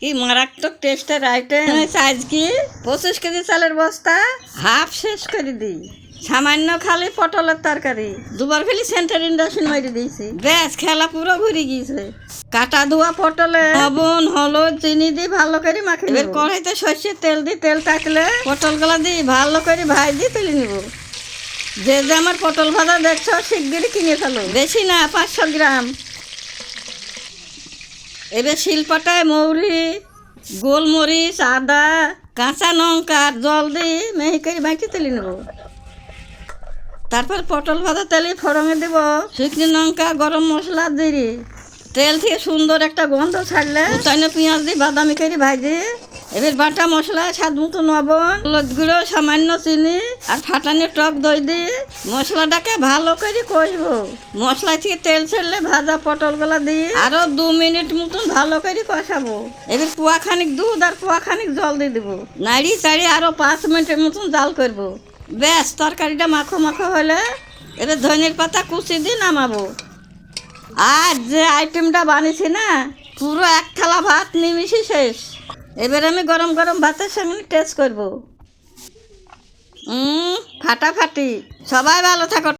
কি মারাত্মক টেস্টের আইটেম সাইজ কি 25 কেজি চালের বস্তা হাফ শেষ করে দিই। সামান্য খালি পটলের তরকারি দুবার খালি সেন্টার ইন্ডাকশন মারি দিয়েছি, ব্যাস খেলা পুরো ঘুরে গিয়েছে। কাটা ধোয়া পটলে লবণ হলুদ চিনি দিয়ে ভালো করে মাখে এবার কড়াইতে সর্ষের তেল দিয়ে তেল থাকলে পটলগুলা দিয়ে ভালো করে ভাই দিয়ে তুলে নিব। যে যে আমার পটল ভাজা দেখছো শিগগিরই কিনে ফেলো, বেশি না 500 গ্রাম। এবার শিলপাটায় মৌরি গোলমরিচ আদা কাঁচা লঙ্কা জল দিয়ে মেহি করে বাটি তুলে নেব। তারপর পটল ভাজা তেলে ফোড়নে দেব শুকনো লঙ্কা গরম মশলা জিরে। তেল থেকে সুন্দর একটা গন্ধ ছাড়লে চাইনা পেঁয়াজ দিয়ে বাদামি করে ভাজি। এবার বাটা মশলা স্বাদ মতো লবণ হলুদ গুঁড়ো সামান্য চিনি আর ফাটানো টক দই দিয়ে মশলাটাকে ভালো করে কষবো। মশলা থেকে তেল ছাড়লে ভাজা পটলগুলা দিয়ে আরো 2 মিনিট মতন ভালো করে কষাবো। এবার পোয়া খানিক দুধ আর পোয়া খানিক জল দিয়ে দেবো, নাড়ি চাড়ি আরো 5 মিনিটের মতন জাল করবো। ব্যাস তরকারিটা মাখো মাখো হলে এবার ধনের পাতা কুচি দিয়ে নামাবো। আর যে আইটেমটা বানিয়েছি না পুরো 1 থালা ভাত নিমিশে শেষ। এবার আমি গরম গরম ভাতের সঙ্গে টেস্ট করবো। ফাটাফাটি। সবাই ভালো থাকো।